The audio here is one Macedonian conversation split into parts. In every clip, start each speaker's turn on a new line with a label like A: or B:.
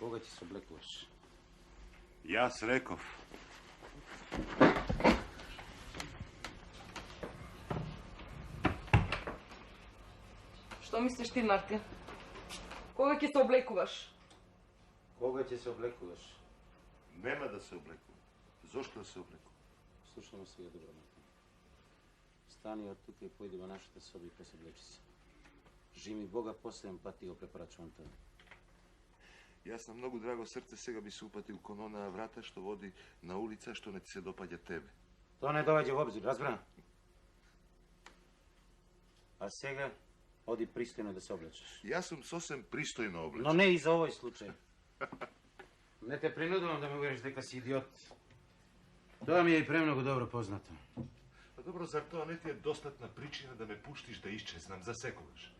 A: Кога ќе се облекуваш?
B: Јас реков.
C: Што мислиш ти, Мартин? Кога ќе се облекуваш?
A: Кога ќе се облекуваш?
B: Нема да се облекувам. Зошто да се облекувам?
A: Слушамо сега добро, Мартин. Стани од тука и појди во нашата соба и пресоблечи се. Жими Бога, последен пат ти го препорачувам тоа.
B: Јас на многу драго срце сега би се упатил кон онаа врата што води на улица што не ти се допаѓа тебе.
A: Тоа не доаѓа во обзир, разбра? А сега оди пристојно да се облечеш.
B: Јас сум сосем пристојно облечен.
A: Но не и за овој случај. Не те принудувам да ме увериш дека си идиот. Тоа ми е и премногу добро познато.
B: Па добро, зар тоа не ти е достатна причина да ме пуштиш да исчезнам за секогаш?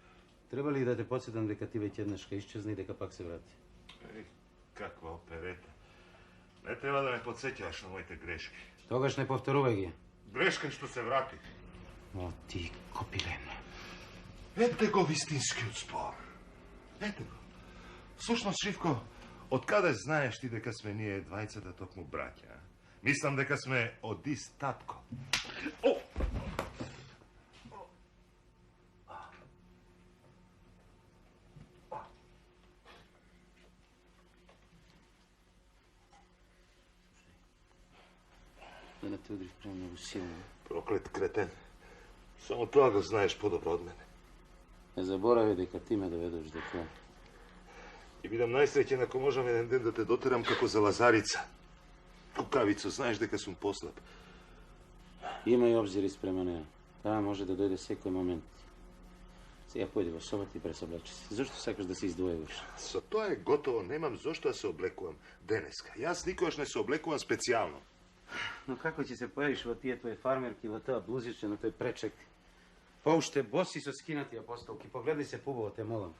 A: Треба ли да те подсетам дека ти веќе еднашка исчезна и дека пак се врати?
B: Каква оперета. Не треба да ме подсеќаваш на моите грешки.
A: Тогаш не повторувај ги.
B: Грешка што се врати.
A: О, ти копилен.
B: Ете го вистинскиот спор. Ете го. Всушност, Живко, од каде знаеш ти дека сме ние двајцата токму браќа? Мислам дека сме од ист татко. О!
A: Да не те удриш премногу силно.
B: Проклет кретен. Само тоа го знаеш подобро од мене.
A: Не заборави дека ти ме доведеш до тоа.
B: И бидам најсреќен ако можам еден ден да те дотерам како за Лазарица. Кукавицо, знаеш дека сум послаб.
A: Има и обзир испрема неа. Таа може да дојде секој момент. Сега појди во собата и пресоблечи се. Зошто сакаш да се издвоеваш?
B: Со тоа е готово, немам зошто да се облекувам денеска. Јас никогаш не се облекувам специјално.
A: Но како ќе се појавиш во тие твои фармерки, во тоа блузиче на тој пречек? Поуште боси со скинати апостолки, погледај се пубаво, те молам.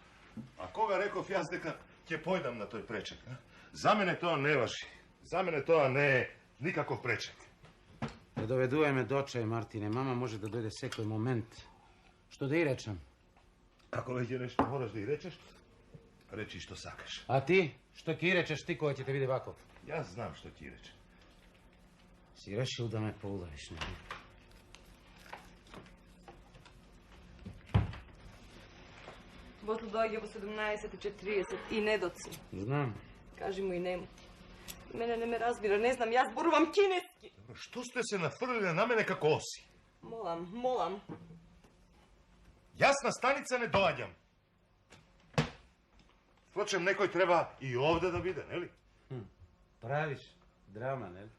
B: А кога реков јас дека ќе појдам на тој пречек? За мене тоа не важи. За мене тоа не е никаков пречек.
A: Не доведувајме до очај, Мартине. Мама може да дојде секој момент. Што да и речам?
B: Ако веќе нешто мораш да и речеш, речи што сакаш.
A: А ти? Што ќе и речеш ти кога ќе те биде ваков?
B: Јас знам што ќе рече.
A: Си решил да ме поудариш, не?
C: Ботло доаѓа во 17:40 и не доци.
A: Знам.
C: Кажи му и нему. Мене не ме разбира, не знам, јас зборувам кинески.
B: Добро, што сте се нафрлили на мене како оси?
C: Молам.
B: Јас на станица не доаѓам. Впрочем, некој треба и овде да биде, нели?
A: Правиш драма, нели?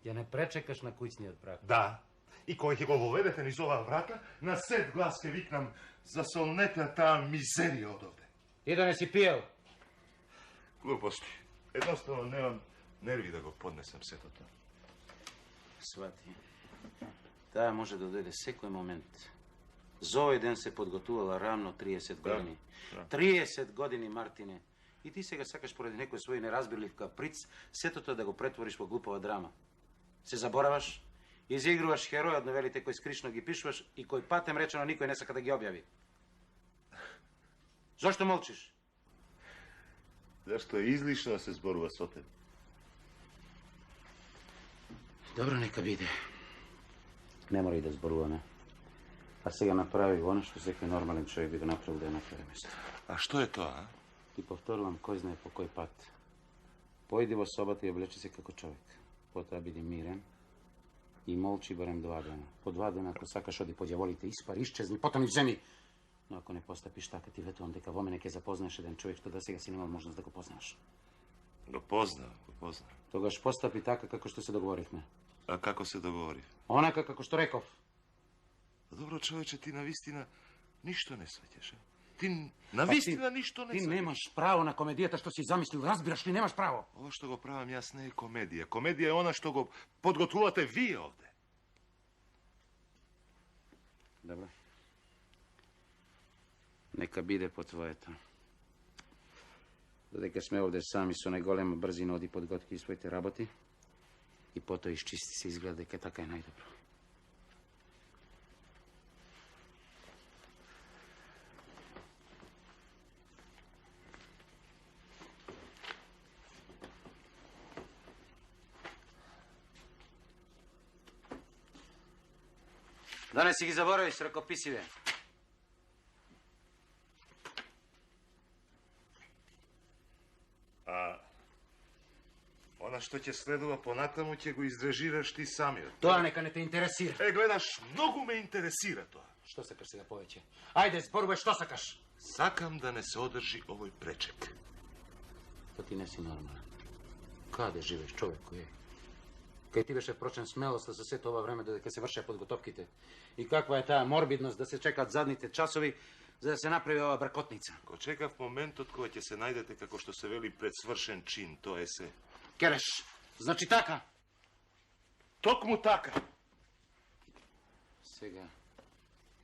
A: Ја не пречекаш на куќниот праг.
B: Да. И кој ќе го воведете низ оваа врата, на сет глас ке викнам за солнете таа мизерија од овде.
A: И да не си пиел.
B: Глупости. Едноставно немам нерви да го поднесам сето тоа.
A: Свати. Таа може да дојде секој момент. За овој ден се подготувала рамно 30 години.
B: Да.
A: 30 години, Мартине. И ти сега сакаш поради некој свој неразбирлив каприц сето тоа да го претвориш во глупава драма. Се забораваш? Изигруваш херој од новелите кои скришно ги пишуваш и кој патем речено никој не сака да ги објави. Зошто молчиш?
B: Зашто е излишно да се зборува со тебе?
A: Добро, нека биде. Не мора и да зборуваме. А сега направи оно што секој нормален човек би го направил да ја направи место.
B: А што е тоа, а?
A: Ти повторувам кој знае по кој пат. Појди во собата и облечи се како човек. Потоа биди мирен и молчи барем 2 дена. По 2 дена, ако сакаш, оди по ѓаволите, испари, исчезни, потом и вземи. Но ако не постапиш така, ти ветувам дека во мене ќе запознаеш еден човек што да сега си немал можност да го познаеш.
B: Го познав.
A: Тогаш постапи така како што се договоривме.
B: А како се договорив?
A: Онака како што реков.
B: Добро, човече, ти навистина ништо не сваќаш, а? Ти навистина ништо не сваќаш.
A: Ти немаш право на комедијата што си замислил, разбираш ли, немаш право.
B: Ова што го правам јас не е комедија. Комедија е она што го подготвувате вие овде.
A: Добро. Нека биде по твоето. Додека сме овде сами со најголема брзина, оди подготви своите работи и потоа исчисти се, изгледа дека така е најдобро. Да не си ги заборавиш ръкописиве.
B: А она што ќе следува понатаму ќе го издрежираш ти самиот.
A: Тоа нека не те интересира.
B: Гледаш, многу ме интересира тоа.
A: Што сакаш сега повеќе? Ајде, зборувај што сакаш.
B: Сакам да не се одржи овој пречек.
A: Па ти не си нормален. Каде живееш, човек кој е? Кај ти беше впрочем смелост да се сето ова време додека се вршеа подготовките. И каква е таа морбидност да се чекат задните часови за да се направи ова бракотница.
B: Го чекав моментот кога ќе се најдете како што се вели пред свршен чин, тоа е се.
A: Кереш, значи така.
B: Токму така.
A: Сега,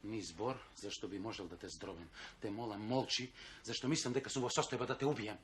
A: ни збор, зашто би можел да те здробам. Те молам, молчи, зашто мислам дека сум во состојба да те убијам.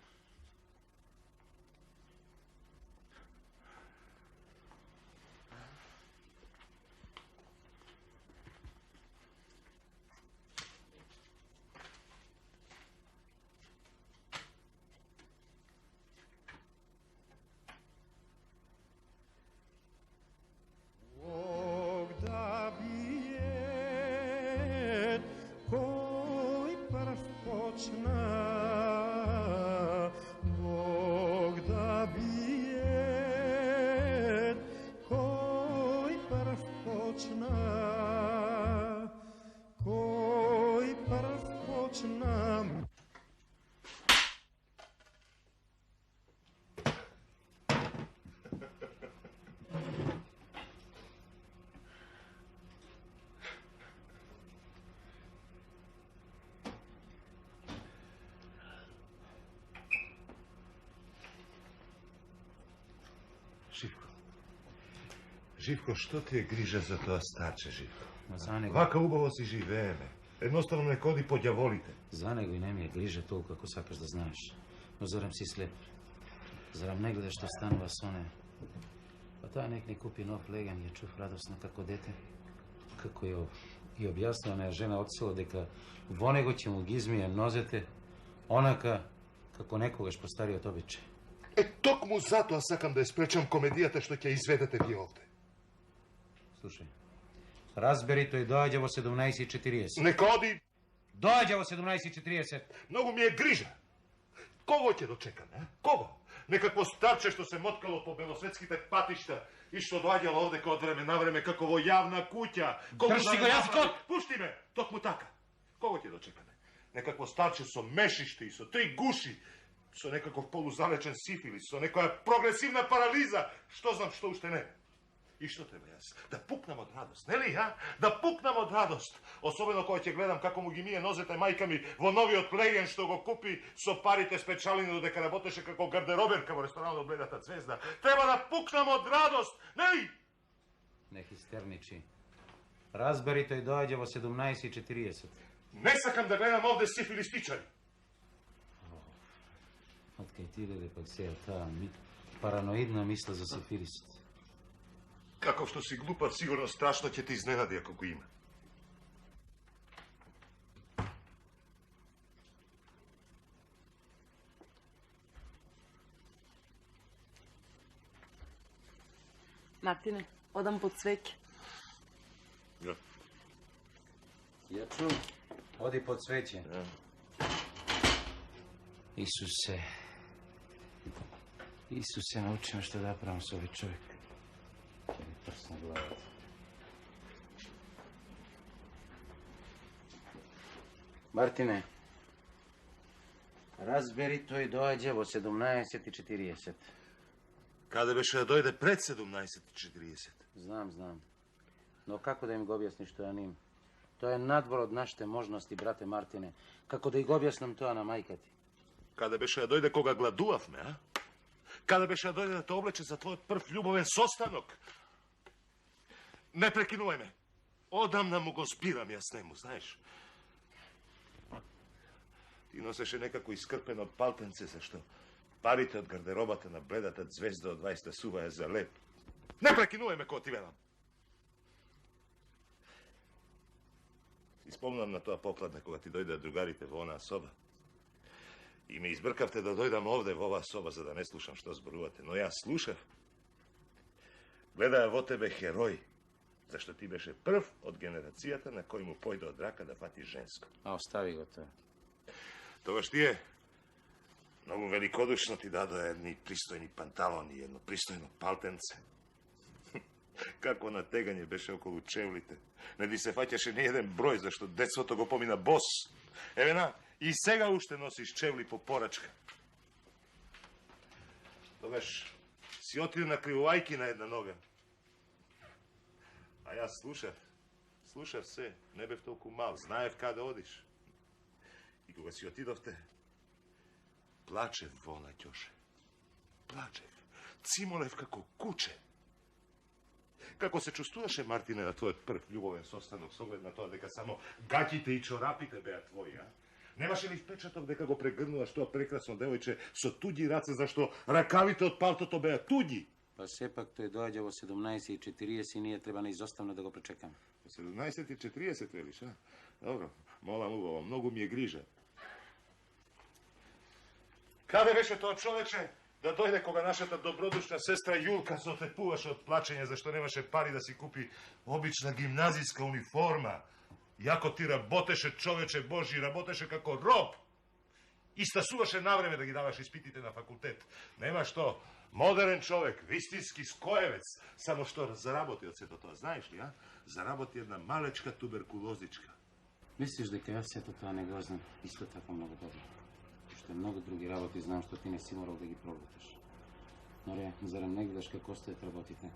B: Живко, што ти е грижа за тоа старче, Живко?
A: За него.
B: Вака убаво си живееме. Едноставно не ходи по ѓаволите.
A: За него и не ми е грижа толку како сакаш да знаеш. Но зарем си слеп? Зарем не гледаш што станува со нея? Па таа нек ни купи нов леган, ја чув радосно како дете. Како ја објаснува на жена од село дека во него ќе му ги измие нозете, онака како некогаш по стариот обичај.
B: Токму затоа сакам да ја спречам комедијата што ќе изведете вие овде.
A: Слушај, разбери, тој доаѓа во 17:40.
B: Нека оди.
A: Доаѓа во 17:40.
B: Многу ми е грижа. Кого ќе дочекаме, а? Кого? Некакво старче што се моткало по белосветските патишта и што доаѓало овде од време на време како во јавна куќа.
A: Држи го јазикот!
B: Пушти ме, токму така. Кого ќе дочекаме? Некакво старче со мешиште и со 3 гуши, со некаков полузалечен сифилис, со некоја прогресивна парализа, што знам што уште не. И што треба јас? Да пукнам од радост, нели, а? Да пукнам од радост. Особено кога ќе гледам како му ги мие нозете мајка ми во новиот леген што го купи со парите спечалени додека работеше како гардероберка во ресторанот од Бледата звезда. Треба да пукнам од радост, нели?
A: Не хистерничи. Разбери, тој доаѓа во 17:40.
B: Не сакам да гледам овде сифилистичари.
A: Од кај ти леле пак сега таа параноидна мисла за сифилисот.
B: Како што си глупав, сигурно страшно ќе те изненади ако го има.
C: Мартине, одам под свеќе.
A: Ја чу, оди под свеќе. Исусе, научи ме што да правам со овој човек. Ќе ми прсна главата. Мартине, разбери, тој доаѓа во 17:40.
B: Каде беше да дојде пред 17:40?
A: Знам. Но како да им го објасниш тоа ним? Тоа е надвор од нашите можности, брате Мартине. Како да и го објаснам тоа на мајка ти?
B: Каде беше да дојде кога гладувавме, а? Каде беше да дојде да те облече за твојот прв љубовен состанок? Не прекинувај ме. Одамна му го збирам јас нему, знаеш. Ти носеше некако искрпено палтенце, зашто парите од гардеробата на Бледата звезда од 20 суваја за леп. Не прекинувај ме кога ти велам. Испомнам на тоа попладне кога ти дојде другарите во онаа соба. И ме избркавте да дојдам овде во оваа соба за да не слушам што зборувате, но јас слушав. Гледаја во тебе херој, Зашто ти беше прв од генерацијата на кој му појде од рака да фати женско.
A: А остави го тоа.
B: Тогаш тие многу великодушно ти дадоа едни пристојни панталони и едно пристојно палтенце. Како натегање беше околу чевлите. Не ди се фаќаше ни еден број, зашто детството го помина бос. Еве на, и сега уште носиш чевли по порачка. Тогаш си отиде на кривувајки на една нога. А јас слушав се, не бев толку мал, знаев каде одиш. И кога си отидовте, плачев волна ќоше. Плачев, цимолев како куче. Како се чувствуваше, Мартине, на твојот прв љубовен состанок, со оглед на тоа дека само гаќите и чорапите беа твои, а? Немаше ли впечаток дека го прегрнуваш тоа прекрасно девојче со туѓи раце, зашто ракавите од палтото беа туѓи?
A: Па сепак тој доаѓа во 17:40 и ние треба неизоставно да го пречекаме.
B: 17:40 велиш, а? Добро, молам убаво, многу ми е грижа. Каде беше тоа човече да дојде кога нашата добродушна сестра Јулка се отепуваше од плачење зашто немаше пари да си купи обична гимназиска униформа? Јако ти работеше, човече Божи, работеше како роб. И стасуваше навреме да ги даваш испитите на факултет. Нема што, модерен човек, вистински скоевец, само што заработи од сето тоа, знаеш ли, а? Заработи една малечка туберкулозичка.
A: Мислиш дека јас сето тоа не го знам исто така многу добро. Што многу други работи знам што ти не си морал да ги прогледаш. Но ре, зарем не гледаш како стојат работите?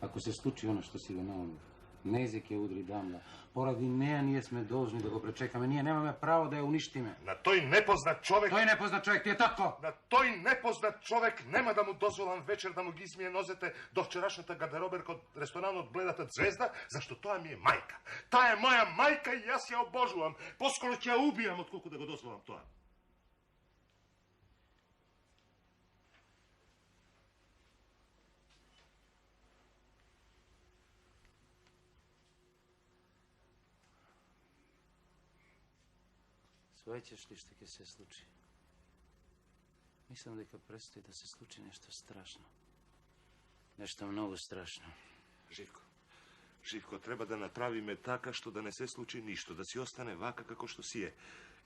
A: Ако се случи оно што си го наумил, Незе ќе удри Дамла. Поради неа ние сме должни да го пречекаме. Ние немаме право да ја уништиме.
B: На тој непознат човек...
A: Тој непознат човек ти е татко!
B: На тој непознат човек нема да му дозволам вечер да му ги измие нозете до вчерашната гардероберка од ресторанот Бледата звезда, зашто тоа ми е мајка. Таа е моја мајка и јас ја обожувам. Поскоро ќе ја убијам отколку да го дозволам тоа.
A: Сваќаш ли што ќе се случи? Мислам дека предстои да се случи нешто страшно. Нешто многу страшно.
B: Живко, треба да направиме така што да не се случи ништо, да си остане вака како што си е.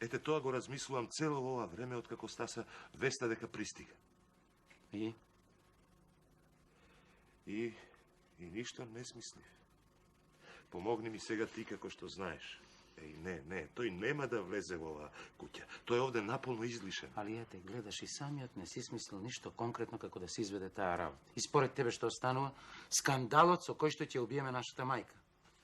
B: Ете тоа го размислувам цело ова време откако стаса веста дека пристига.
A: И
B: ништо не смислив. Помогни ми сега ти како што знаеш. Не, тој нема да влезе во оваа куќа. Тој е овде наполно излишен.
A: Али ете, гледаш и самиот не си смислил ништо конкретно како да се изведе таа работа. И според тебе што останува? Скандалот со кој што ќе убиеме нашата мајка.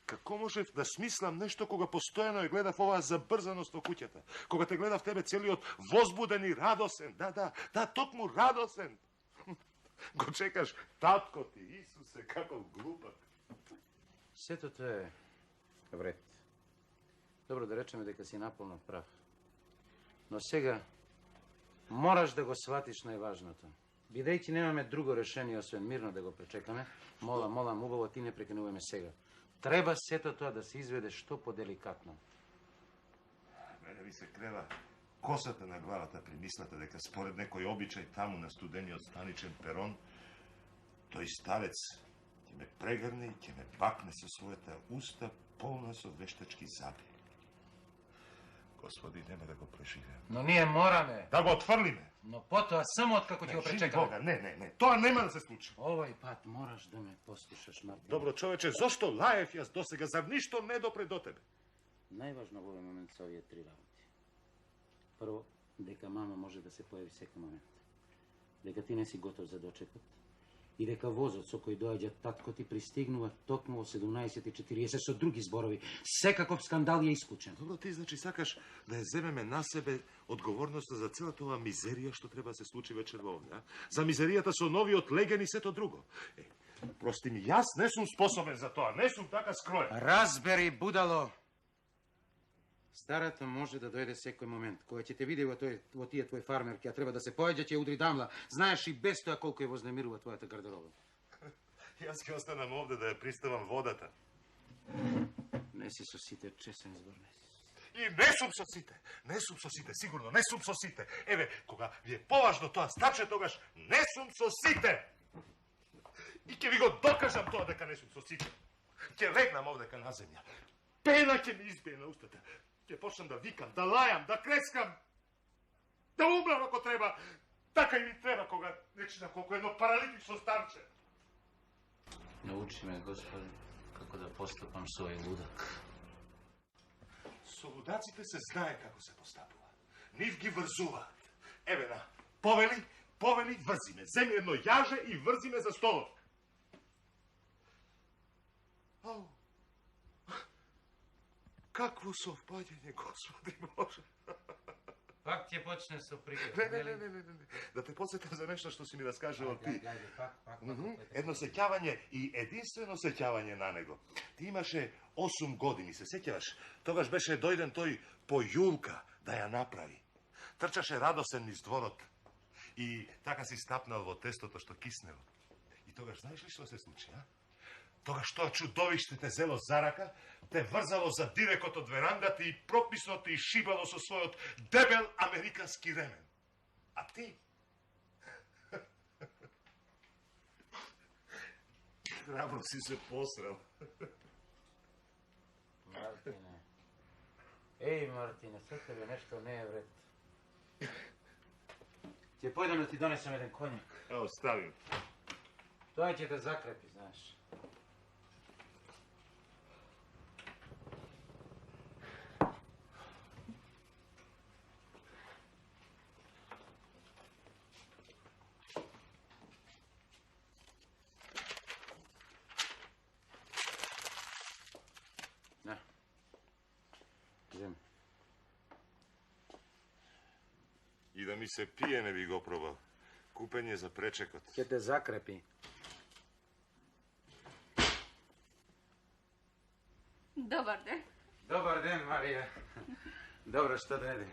B: Како можев да смислам нешто кога постојано ја гледав оваа забрзаност во куќата? Кога те гледав тебе целиот возбуден и радосен. Да, токму радосен. Го чекаш татко ти, Исусе, како глупак.
A: Сето тоа е вред. Добро да речеме дека си наполно прав. Но сега мораш да го сватиш најважното. Бидејќи немаме друго решение освен мирно да го пречекаме, молам, убаво ти не прекинуваме сега. Треба сето тоа да се изведе што поделикатно.
B: Мене ми се крева косата на главата при мислата дека според некој обичај таму на студениот станичен перон, тој старец ќе ме прегрне и ќе ме бакне со својата уста полна со вештачки заби. Господи, нема да го преживеам.
A: Но ние мораме.
B: Да го отфрлиме.
A: Но потоа само откако ќе го пречекаме.
B: Бога, не. Тоа нема да се случи.
A: Овој пат мораш да ме послушаш, Мартин.
B: Добро, човече, зошто лаев јас досега? Зар ништо не допре до тебе?
A: Најважно во овој момент се овие три работи. Прво, дека мама може да се појави секој момент. Дека ти не си готов за дочекот. И дека возот со кој доаѓа татко ти пристигнува токму во 17:40 со други зборови. Секаков скандал е исклучен.
B: Добро, ти значи сакаш да ја земеме на себе одговорноста за целата ова мизерија што треба да се случи вечер во овде, а? За мизеријата со новиот леген и сето друго. Прости ми, јас не сум способен за тоа, не сум така скроен.
A: Разбери, будало! Старата може да дојде секој момент. Која ќе те види во тие твој фармер, ќе треба да се појаѓа, ќе удри Дамла. Знаеш и без тоа колку ја вознемирува твојата гардероба.
B: Јас ќе останам овде да ја приставам водата.
A: Не си со сите чесен збор, не си.
B: И не сум со сите, сигурно, не сум со сите. Еве, кога ви е поважно тоа стаче, тогаш не сум со сите. И ќе ви го докажам тоа дека не сум со сите. Ќе легнам овдека на земја. Пена ќе ми избие на устата. Ќе почнам да викам, да лајам, да крескам. Да умрам ако треба. Така и ми треба кога нечина колку едно паралитично старче.
A: Научи ме, Господи, како да постапам со овој лудак.
B: Со лудаците се знае како се постапува. Нив ги врзуваат. Еве на, повели, врзи ме. Земи едно јаже и врзи ме за столот. Ау. Какво совпаѓање, Господи Боже.
A: Пак ќе почне со приказ.
B: Не. Да те подсетам за нешто што си ми раскажувал ти.
A: Ајде, пак.
B: Едно сеќавање и единствено сеќавање на него. Ти имаше 8 години, се сеќаваш? Тогаш беше дојден тој по Јулка да ја направи. Трчаше радосен низ дворот и така си стапнал во тестото што киснело. И тогаш знаеш ли што се случи, а? Тогаш тоа чудовиште те зело за рака, те врзало за дирекот од верандата и прописно те шибало со својот дебел американски ремен. А ти? Храбро си се посрал.
A: Мартине. Еј, Мартине, со тебе нешто не е вред. Ќе појдам да ти донесам еден коњак.
B: Ево, ставим.
A: Тоа ќе те закрепи, знаеш. На. Зем.
B: И да ми се пие не би го пробал. Купење за пречекот.
A: Ќе те закрепи.
D: Добар ден.
A: Добар ден, Марија. Добро, што да еде?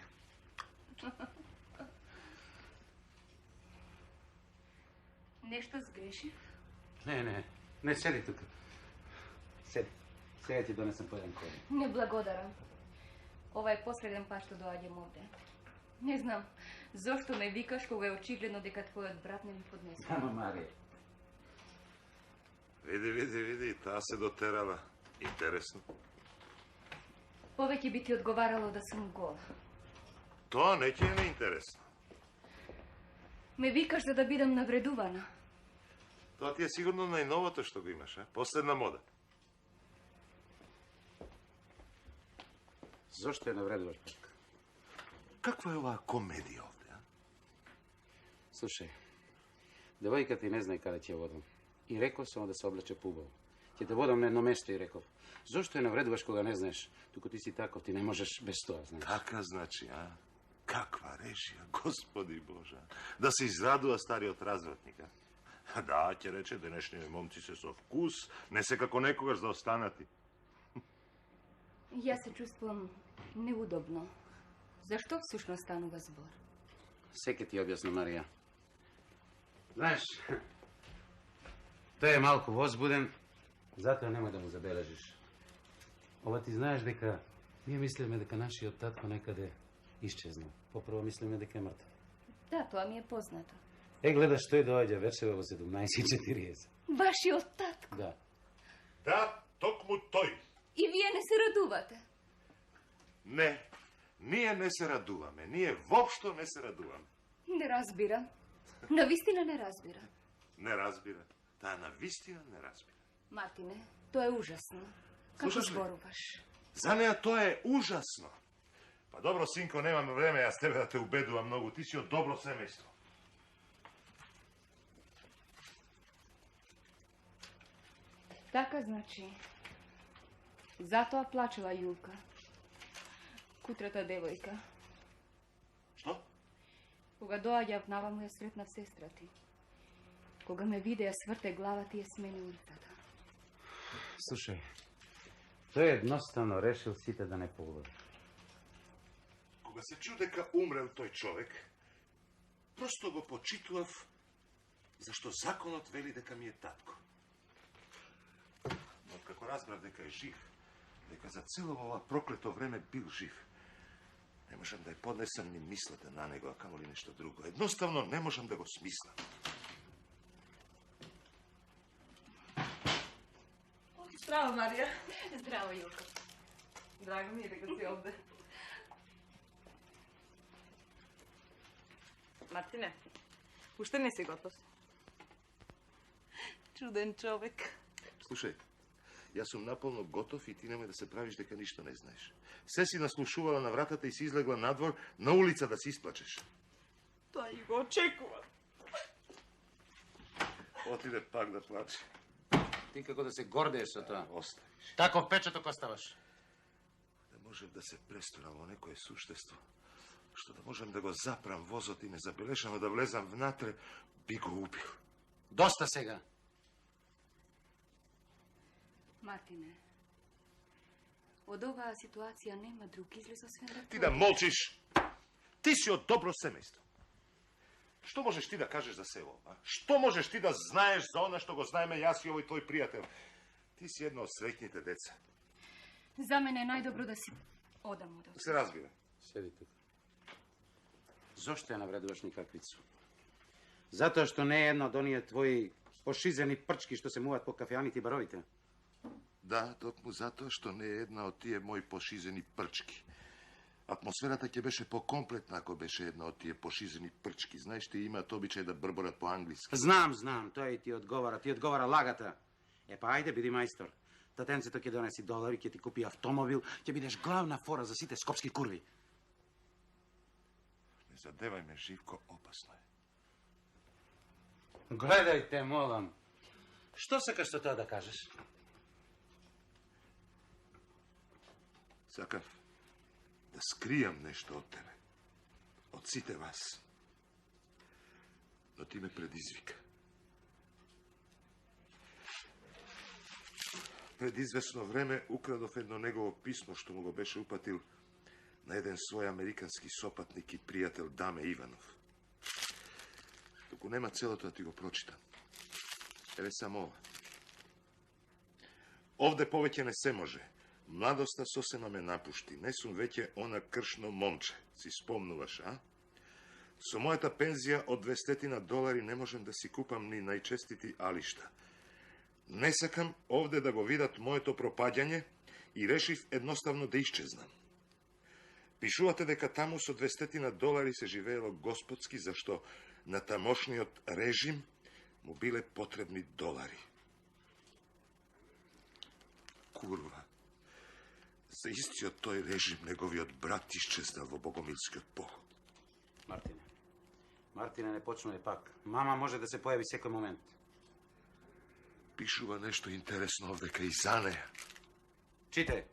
D: Нешто сгрешив?
A: Не седи тука. Седи. Сега ти донесам по еден коњак.
D: Не благодарам. Ова е последен пат што доаѓам овде. Не знам, зошто ме викаш кога е очигледно дека твојот брат не ми поднесе.
A: Ама, Марија.
B: Види, таа се дотерала. Интересно.
D: Повеќе би ти одговарало да сум гола.
B: Тоа не ќе е неинтересно.
D: Ме викаш за да бидам навредувана.
B: Тоа ти е сигурно најновото што го имаш, а? Последна мода.
A: Зошто ја навредуваш пак?
B: Каква е оваа комедија овде, а?
A: Слушај, девојка ти не знае каде ќе водам. И реков само да се облече поубаво. Ќе те водам на едно место и реков. Зошто ја навредуваш кога не знаеш? Туку ти си таков, ти не можеш без тоа, знаеш.
B: Така значи, а? Каква решија, Господи Боже. Да се израдува стариот развратник, а? Да, ќе рече, денешните момци се со вкус, не се како некогаш да останати.
D: Јас се чувствувам неудобно. Зашто всушност станува збор?
A: Секе ти објасна, Марија. Знаеш, тој е малку возбуден, затоа немој да му забележиш. Ова ти знаеш дека ние мислиме дека нашиот татко некаде исчезнал. Попрво мислиме дека е мртв.
D: Да, тоа ми е познато.
A: Гледаш, тој доаѓа вечера во 17:40.
D: Вашиот татко.
A: Да.
B: Да, токму тој.
D: И вие не се радувате.
B: Не, ние не се радуваме. Ние воопшто не се радуваме.
D: Не разбирам. Навистина не разбира.
B: Не разбира. Таа навистина не разбира.
D: Мартине, тоа е ужасно. Како
B: Слушаш ли?
D: зборуваш?
B: За неа тоа е ужасно. Па добро, синко, немаме време, јас тебе да те убедувам многу. Ти си од добро семејство.
D: Така значи. Затоа плачела Јулка. Кутрата девојка.
B: Што?
D: Кога доаѓав наваму ја сретнав сестра ти. Кога ме виде ја сврте главата и ја смени улицата.
A: Слушај, тој едноставно решил сите да не поубави.
B: Кога се чу дека умрел тој човек, просто го почитував, зашто законот вели дека ми е татко. Но како разбрав дека е жив, дека за цело ова проклето време бил жив, не можам да ја поднесам ни мислата на него, а камо ли нешто друго. Едноставно не можам да го смислам.
C: Здраво, Марија.
D: Здраво, Јуко.
C: Драго ми е дека си овде. Мартине, уште не си готов. Чуден човек.
B: Слушај, јас сум наполно готов и ти немој да се правиш дека ништо не знаеш. Се си наслушувала на вратата и си излегла надвор на улица да се исплачеш.
C: Тоа и го очекува.
B: Отиде пак да плаче.
A: Ти како да се гордееш со тоа.
B: Оставиш.
A: Таков печаток оставаш.
B: Да можев да се престурам во некое суштество, што да можем да го запрам возот и незабелешано да влезам внатре, би го убил.
A: Доста сега.
D: Мартине, од оваа ситуација нема друг излез освен да...
B: Ти да молчиш! Ти си од добро семејство. Што можеш ти да кажеш за село? А? Што можеш ти да знаеш за она што го знаеме јас и овој твој пријател? Ти си едно од среќните деца.
D: За мене е најдобро да си одам од овде.
B: Се разбира.
A: Седи тука. Зошто ја навредуваш никаквицу? Затоа што не е една од оние твои пошизени прчки што се муваат по кафеаните и баровите?
B: Да, токму затоа што не е една од тие мои пошизени прчки. Атмосферата ќе беше покомплетна ако беше една од тие пошизени прчки. Знаеш, ти имаат обичај да брборат по англиски.
A: Знам, тоа и ти одговара лагата. Па ајде, биди мајстор. Татенцето ќе донеси долари, ќе ти купи автомобил, ќе бидеш главна фора за сите скопски курви.
B: Не задевај ме, Живко, опасно е.
A: Гледај те, молам. Што сакаш со тоа да кажеш?
B: Сакав да скријам нешто од тебе. Од сите вас. Но ти ме предизвика. Пред известно време украдов едно негово писмо што му го беше упатил на еден свој американски сопатник и пријател Даме Иванов. Току нема целото да ти го прочитам. Еве само ова. Овде повеќе не се може. Младоста сосема ме напушти. Не сум веќе она кршно момче. Си спомнуваш, а? Со мојата пензија од $200 не можем да си купам ни најчестити алишта. Не сакам овде да го видат моето пропаѓање и решив едноставно да исчезнам. Пишувате дека таму со $200 се живеело господски, зашто на тамошниот режим му биле потребни долари. Курва. За истиот тој режим неговиот брат исчезнал во Богомилскиот поход.
A: Мартине, не почнуе пак. Мама може да се појави секој момент.
B: Пишува нешто интересно овдека и за неја.
A: Читај.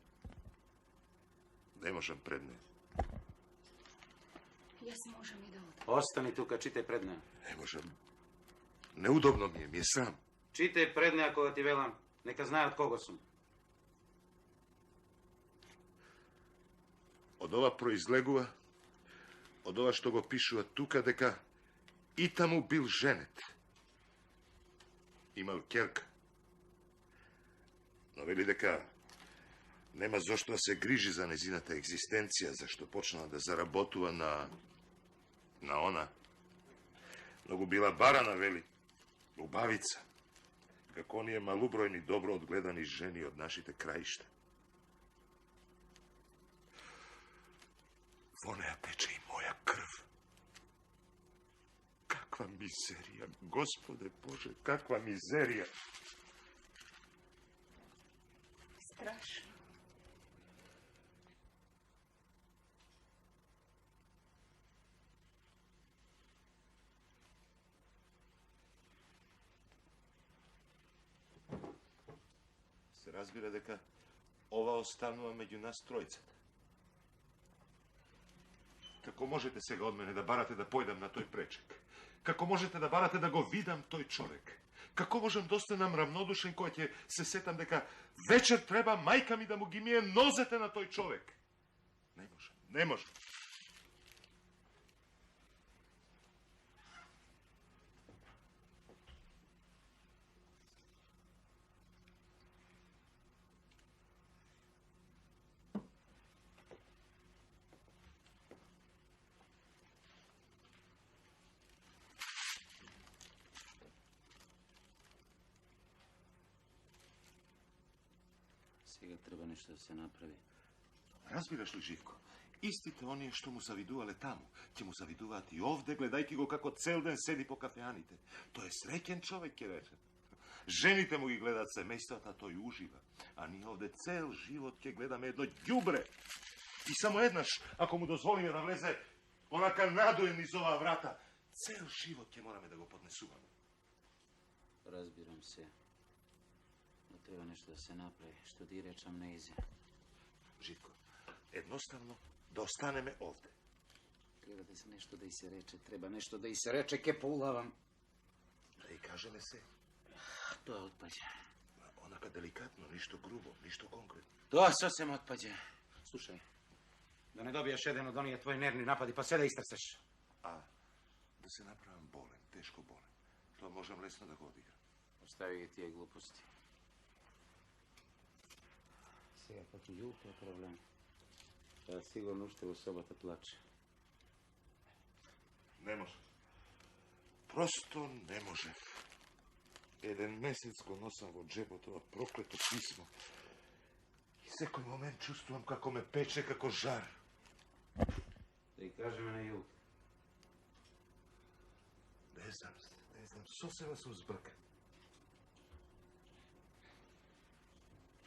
B: Не можам пред неја.
D: Јас можам и да одам.
A: Остани тука, читај пред неја.
B: Не можам. Неудобно ми е срам.
A: Читај пред неја кога ти велам. Нека знаат кого сум.
B: Од ова произлегува, од ова што го пишува тука, дека и таму бил женет. Имал ќерка. Но вели дека нема зошто да се грижи за незината екзистенција, зашто почнала да заработува на она. Многу била барана, вели, убавица, како оние малубројни добро одгледани жени од нашите краишта. Во неја тече и моја крв. Каква мизерија, Господе Боже, каква мизерија.
D: Страшно.
B: Се разбира дека ова останува меѓу нас тројцата. Како можете сега од мене да барате да појдам на тој пречек? Како можете да барате да го видам тој човек? Како можам да останам равнодушен кога ќе се сетам дека вечер треба мајка ми да му ги мие нозете на тој човек? Не можам, не можам.
A: Сега треба нешто да се направи.
B: Разбираш ли, Живко? Истите оние што му завидувале таму, ќе му завидуваат и овде, гледајќи го како цел ден седи по кафеаните. Тој е среќен човек, ќе рече. Жените му ги гледаат семејствата, тој ужива. А ние овде цел живот ќе гледаме едно ѓубре. И само еднаш, ако му дозволиме да влезе онака надоен из оваа врата, цел живот ќе мораме да го поднесуваме.
A: Разбирам се. Но треба нешто да се направи, што ти речам не изе.
B: Живко, едноставно да останеме овде.
A: Треба да се нешто да и се рече, треба нешто да и се рече, ке поулавам.
B: Да и кажеме се.
A: Тоа отпаѓа.
B: Онака деликатно, ништо грубо, ништо конкретно.
A: Тоа сосем отпаѓа. Слушај, да не добиеш еден од оние твои нервни напади, па се да истрсеш.
B: А да се направам болен, тешко болен. Тоа можам лесно да го одиграм.
A: Остави ги тие глупости. Сега пак и Јулка е проблем. Таа сигурно уште во собата плаче.
B: Не може. Просто не може. Еден месец го носам во джебот ова проклето писмо. И секој момент чувствувам како ме пече, како жар.
A: Да и кажеме на Јулка.
B: Не знам, сосема сум збркан.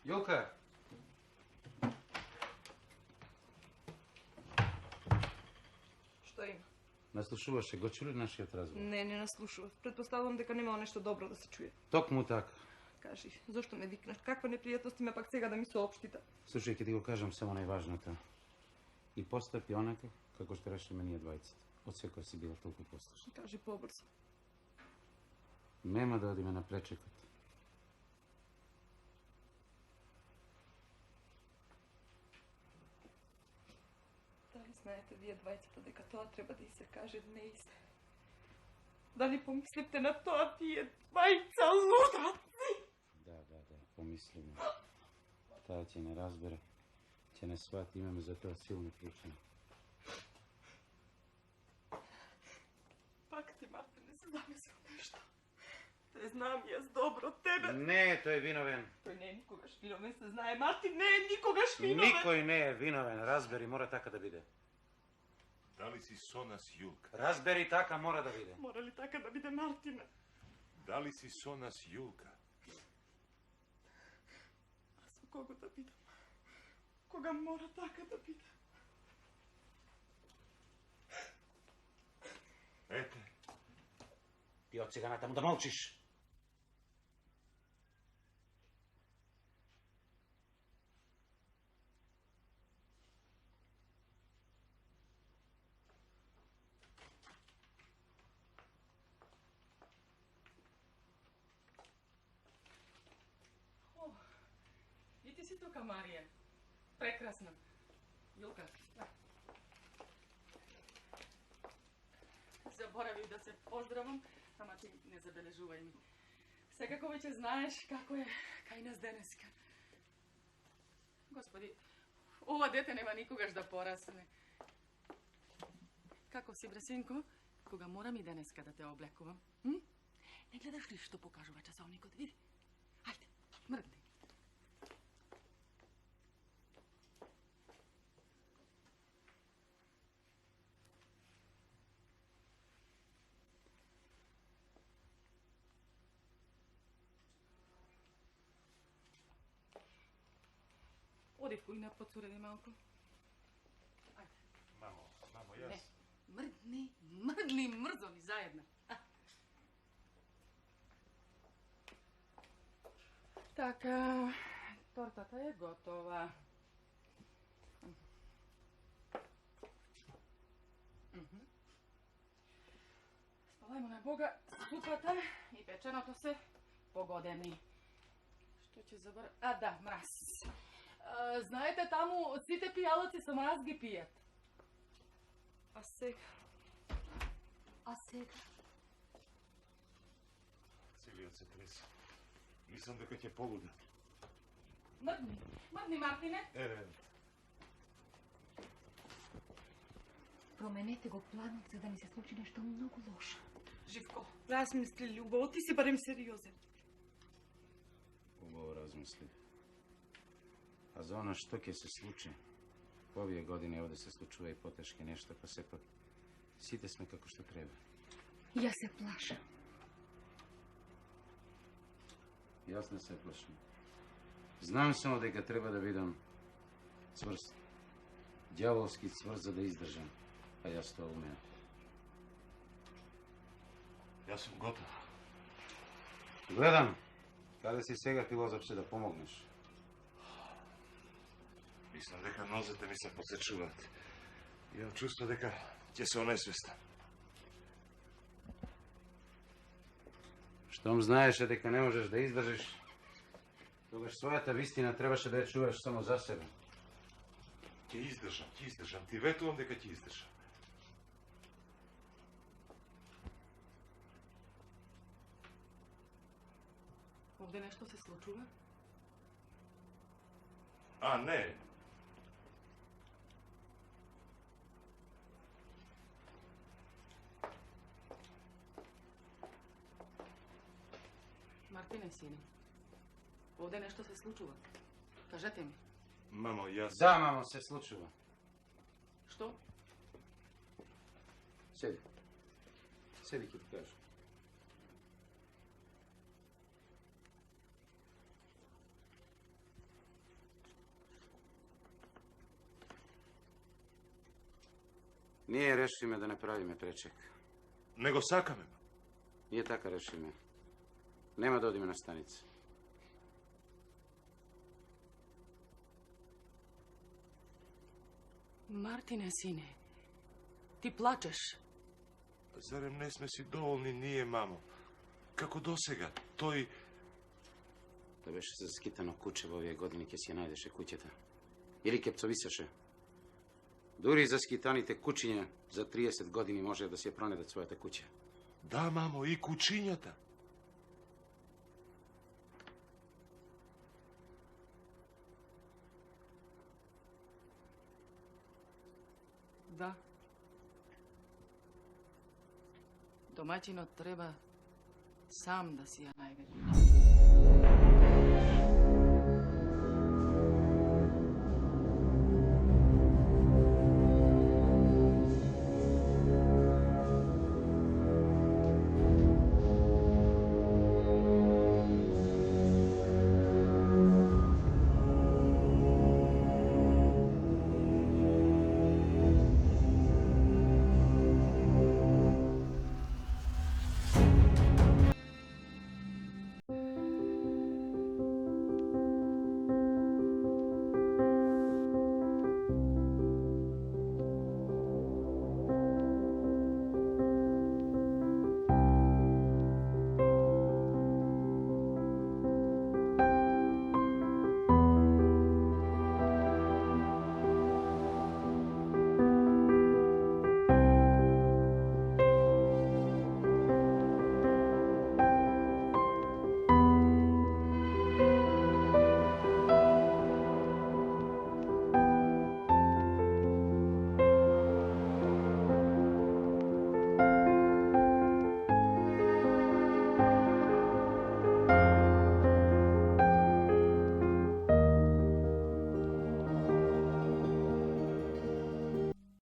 A: Јулка!
C: Што има?
A: Наслушуваше, го чули нашиот разговор?
C: Не наслушував. Предпоставувам дека немало нешто добро да се чуе.
A: Токму така.
C: Кажи, зошто ме викнаш? Каква непријатност има пак сега да ми соопштите?
A: Слушај, ќе ти го кажам само најважното. И постапи онака како што решиме ние двајцата. Од секој си била толку послушна.
C: Кажи побрзо.
A: Нема да одиме на пречекот.
C: Дали знаете вие двајцата дека тоа треба да и се каже неистина? Дали помислите на тоа тие двајца лудаци?
A: Да, помислиме. Таа ќе не разбере, ќе не свати, имаме за тоа силни причини.
C: Пак ти, Мартин, не се замислил нешто. Те знам јас добро тебе.
A: Не, тој е виновен.
C: Тој не е никогаш виновен, се знае. Мартин не е никогаш виновен.
A: Никој не е виновен, разбери, мора така да биде.
B: Дали си со нас, Јулка?
A: Разбери, така мора да биде.
C: Мора ли така да биде, Мартине?
B: Дали си со нас, Јулка?
C: А со кого да бидам? Кога мора така да биде?
B: Ете,
A: Ти од сега натаму да молчиш.
C: И ти си тука, Марија. Прекрасна. Јулка, заборавив да се поздравам, ама ти не забележувај ми. Секако веќе знаеш како е кај нас денеска. Господи, ова дете нема никогаш да порасне. Како си, брасинко? Кога морам и денеска да те облекувам? Не гледаш ли што покажува часовникот? Види. Ајде, мрдни. Оди в кулина, подсуреди малку. Ајде.
B: мамо,
C: Не,
B: јас...
C: мрдни, мрзови заедно. Така, тортата е готова. Спалајмо на Бога, супата и печеното се погодени. Што ќе забора? А, да, мраз. Знаете, таму сите пијалаци со мраз ги пијат. А сега?
B: Целиот се тресе. Мислам дека ќе полуда.
C: Мрдни, Мартине.
B: Еве.
D: Променете го планот за да ми се случи нешто многу лошо.
C: Живко, размисли, љубово, ти си барем сериозен.
A: Убаво размисли. А за ono што ќе се случи, по овие години овде се случува и потешки нешта, па сепак сите сме како што треба.
D: Јас се плашам.
A: Јас не се плашам. Знам само дека треба да бидам цврст. Дјаволски цврст за да издржам. А јас тоа умеам.
B: Јас сум готов.
A: Гледам, каде си сега филозофче да помогнеш?
B: Мислам дека нозете ми се посечуваат. Имам чувство дека ќе се онесвестам.
A: Штом знаеше дека не можеш да издржиш, тогаш својата вистина требаше да ја чуваш само за себе.
B: Ќе издржам. Ти ветувам дека ќе издржам.
C: Овде нешто се случува?
B: А, не.
C: Мартине, сине. Овде нешто се случува. Кажете ми.
B: Мамо, јас...
A: Да, мамо, се случува.
C: Што?
A: Седи. Седи, ќе ти кажам. Ние решиме да не правиме пречек.
B: Не го сакаме.
A: Ние така решиме. Нема да одиме на станица.
C: Мартине, сине. Ти плачеш.
B: Зарем не сме си доволни ние, мамо? Како досега, тој...
A: Да беше заскитано куче во овие години, ќе си ја најдеше куќата. Или ќе пцовисаше. Дури заскитаните кучиња за 30 години може да си ја пронедат својата куќа.
B: Да, мамо, и кучињата.
C: Да. Домаќинот треба сам да си ја најде.